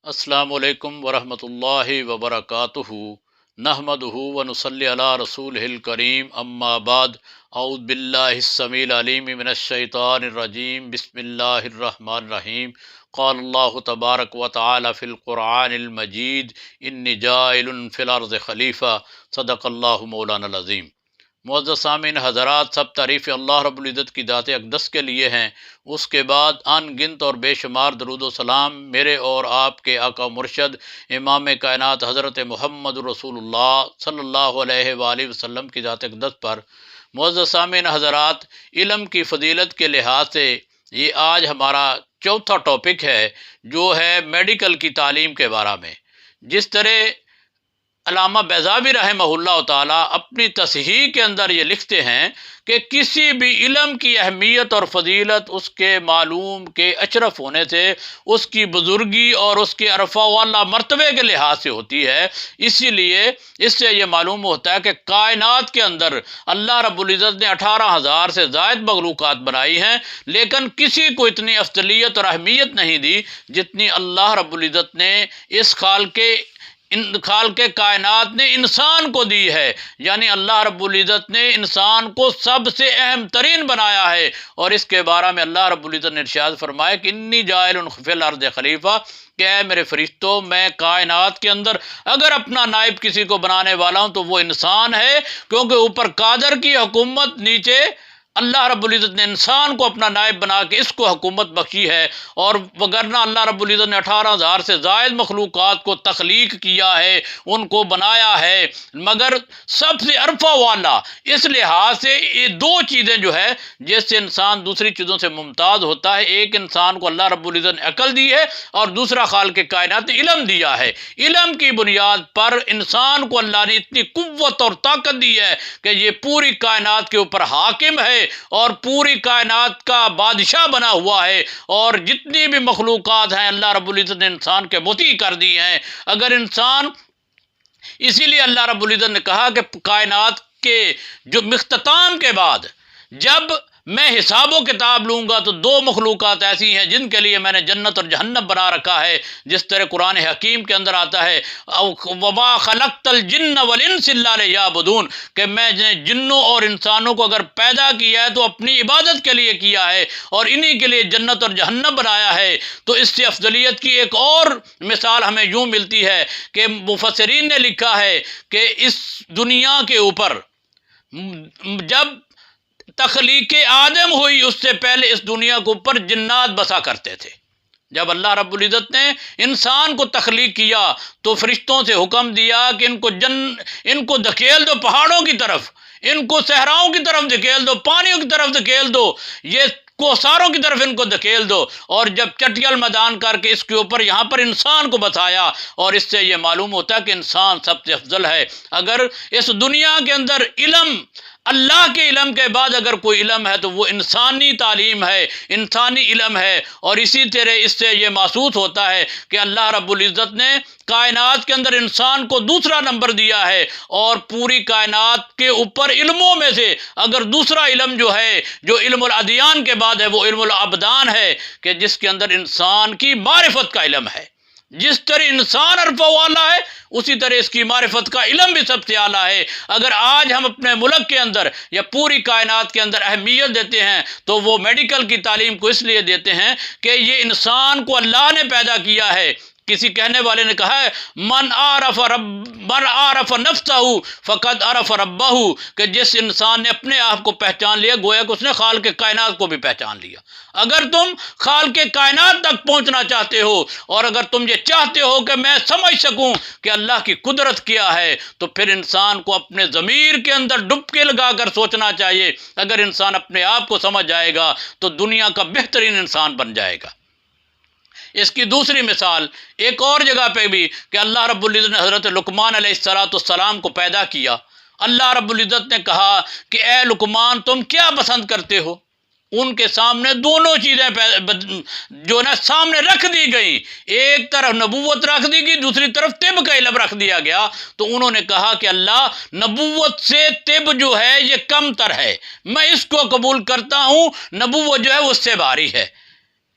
السلام علیکم ورحمۃ اللہ وبرکاتہ نحمدہ ونصلی علی رسولہ الکریم اما بعد اعوذ باللہ السمیع العلیم من الشیطان الرجیم بسم اللہ الرحمن الرحیم قال اللہ تبارک و تعالی فی القرآن المجید انی جاعل فی الارض خلیفہ صدق اللہ مولانا العظیم۔ معزز سامعین حضرات، سب تعریف اللہ رب العزت کی ذات اقدس کے لیے ہیں۔ اس کے بعد ان گنت اور بے شمار درود و سلام میرے اور آپ کے آقا مرشد امام کائنات حضرت محمد رسول اللہ صلی اللہ علیہ وآلہ وسلم کی ذات اقدس پر۔ معزز سامعین حضرات، علم کی فضیلت کے لحاظ سے یہ آج ہمارا چوتھا ٹاپک ہے، جو ہے میڈیکل کی تعلیم کے بارے میں۔ جس طرح علامہ بیضاوی رحمہ اللہ تعالیٰ اپنی تصحیح کے اندر یہ لکھتے ہیں کہ کسی بھی علم کی اہمیت اور فضیلت اس کے معلوم کے اشرف ہونے سے، اس کی بزرگی اور اس کے عرفہ والا مرتبے کے لحاظ سے ہوتی ہے۔ اسی لیے اس سے یہ معلوم ہوتا ہے کہ کائنات کے اندر اللہ رب العزت نے 18,000 سے زائد مخلوقات بنائی ہیں، لیکن کسی کو اتنی افضلیت اور اہمیت نہیں دی جتنی اللہ رب العزت نے اس خالق کائنات نے انسان کو دی ہے۔ یعنی اللہ رب العزت نے انسان کو سب سے اہم ترین بنایا ہے، اور اس کے بارے میں اللہ رب العزت نے ارشاد فرمایا کہ انی جاعل فی الارض خلیفہ، کہ اے میرے فرشتوں، میں کائنات کے اندر اگر اپنا نائب کسی کو بنانے والا ہوں تو وہ انسان ہے، کیونکہ اوپر قادر کی حکومت، نیچے اللہ رب العزت نے انسان کو اپنا نائب بنا کے اس کو حکومت بخشی ہے۔ اور وگرنہ اللہ رب العزت نے 18,000 سے زائد مخلوقات کو تخلیق کیا ہے، ان کو بنایا ہے، مگر سب سے عرفہ والا اس لحاظ سے یہ دو چیزیں جو ہے جس سے انسان دوسری چیزوں سے ممتاز ہوتا ہے، ایک انسان کو اللہ رب العزت نے عقل دی ہے، اور دوسرا خالق کائنات نے علم دیا ہے۔ علم کی بنیاد پر انسان کو اللہ نے اتنی قوت اور طاقت دی ہے کہ یہ پوری کائنات کے اوپر حاکم ہے اور پوری کائنات کا بادشاہ بنا ہوا ہے، اور جتنی بھی مخلوقات ہیں اللہ رب العزت نے انسان کے مطیع کر دی ہیں۔ اگر انسان، اسی لیے اللہ رب العزت نے کہا کہ کائنات کے جو اختتام کے بعد جب میں حساب و کتاب لوں گا تو دو مخلوقات ایسی ہیں جن کے لیے میں نے جنت اور جہنم بنا رکھا ہے، جس طرح قرآن حکیم کے اندر آتا ہے وَمَا خَلَقْتَ الْجِنَّ وَالْإِنسَ إِلَّا لِيَعْبُدُونَ، کہ میں نے جنوں اور انسانوں کو اگر پیدا کیا ہے تو اپنی عبادت کے لیے کیا ہے، اور انہی کے لیے جنت اور جہنم بنایا ہے۔ تو اس سے افضلیت کی ایک اور مثال ہمیں یوں ملتی ہے کہ مفسرین نے لکھا ہے کہ اس دنیا کے اوپر جب تخلیق آدم ہوئی، اس سے پہلے اس دنیا کے اوپر جنات بسا کرتے تھے۔ جب اللہ رب العزت نے انسان کو تخلیق کیا تو فرشتوں سے حکم دیا کہ ان کو دھکیل دو پہاڑوں کی طرف، ان کو صحراؤں کی طرف دھکیل دو، پانیوں کی طرف دھکیل دو، یہ کوثاروں کی طرف ان کو دھکیل دو، اور جب چٹیل میدان کر کے اس کے اوپر یہاں پر انسان کو بتایا، اور اس سے یہ معلوم ہوتا ہے کہ انسان سب سے افضل ہے۔ اگر اس دنیا کے اندر علم، اللہ کے علم کے بعد اگر کوئی علم ہے تو وہ انسانی تعلیم ہے، انسانی علم ہے، اور اسی طرح اس سے یہ محسوس ہوتا ہے کہ اللہ رب العزت نے کائنات کے اندر انسان کو دوسرا نمبر دیا ہے، اور پوری کائنات کے اوپر علموں میں سے اگر دوسرا علم جو ہے، جو علم الادیان کے بعد ہے، وہ علم الابدان ہے، کہ جس کے اندر انسان کی معرفت کا علم ہے۔ جس طرح انسان عرفہ والا ہے، اسی طرح اس کی معرفت کا علم بھی سب سے اعلیٰ ہے۔ اگر آج ہم اپنے ملک کے اندر یا پوری کائنات کے اندر اہمیت دیتے ہیں تو وہ میڈیکل کی تعلیم کو اس لیے دیتے ہیں کہ یہ انسان کو اللہ نے پیدا کیا ہے۔ کسی کہنے والے نے کہا ہے من عرف نفسہ فقد عرف ربہ، کہ جس انسان نے اپنے آپ کو پہچان لیا گویا کہ اس نے خالق کائنات کو بھی پہچان لیا۔ اگر تم خالق کائنات تک پہنچنا چاہتے ہو، اور اگر تم یہ چاہتے ہو کہ میں سمجھ سکوں کہ اللہ کی قدرت کیا ہے، تو پھر انسان کو اپنے ضمیر کے اندر ڈبکی لگا کر سوچنا چاہیے۔ اگر انسان اپنے آپ کو سمجھ جائے گا تو دنیا کا بہترین انسان بن جائے گا۔ اس کی دوسری مثال ایک اور جگہ پہ بھی کہ اللہ رب العزت نے حضرت لقمان علیہ السلام کو پیدا کیا۔ اللہ رب العزت نے کہا کہ اے لقمان، تم کیا پسند کرتے ہو؟ ان کے سامنے دونوں چیزیں جو نا سامنے رکھ دی گئیں، ایک طرف نبوت رکھ دی گئی، دوسری طرف طب کا علم رکھ دیا گیا۔ تو انہوں نے کہا کہ اللہ، نبوت سے طب جو ہے یہ کم تر ہے، میں اس کو قبول کرتا ہوں، نبوت جو ہے اس سے بھاری ہے۔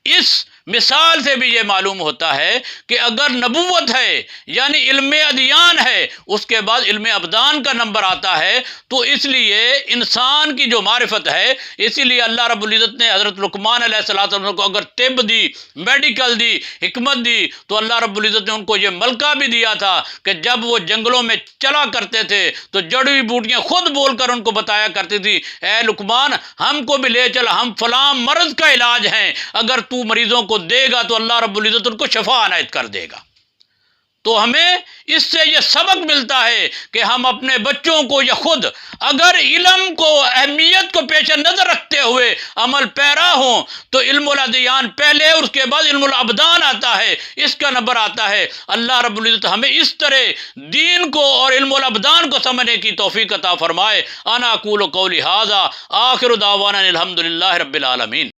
اس مثال سے بھی یہ معلوم ہوتا ہے کہ اگر نبوت ہے یعنی علم ادیان ہے، اس کے بعد علم ابدان کا نمبر آتا ہے، تو اس لیے انسان کی جو معرفت ہے، اسی لیے اللہ رب العزت نے حضرت لقمان علیہ السلام کو اگر طب دی، میڈیکل دی، حکمت دی، تو اللہ رب العزت نے ان کو یہ ملکہ بھی دیا تھا کہ جب وہ جنگلوں میں چلا کرتے تھے تو جڑی بوٹیاں خود بول کر ان کو بتایا کرتی تھی، اے لقمان ہم کو بھی لے چل، ہم فلاں مرض کا علاج ہیں، اگر تو مریضوں کو دے گا تو اللہ رب العزت ان کو شفا عنایت کر دے گا۔ تو ہمیں اس سے یہ سبق ملتا ہے کہ ہم اپنے بچوں کو یا خود اگر علم کو اہمیت کو پیش نظر رکھتے ہوئے عمل پیرا ہوں تو علم الادیان پہلے، اس کے بعد علم الابدان آتا ہے، اس کا نمبر آتا ہے۔ اللہ رب العزت ہمیں اس طرح دین کو اور علم الابدان کو سمجھنے کی توفیق عطا فرمائے۔ انا اقول قولی ھذا آخر دعوانا الحمد للہ رب العالمین۔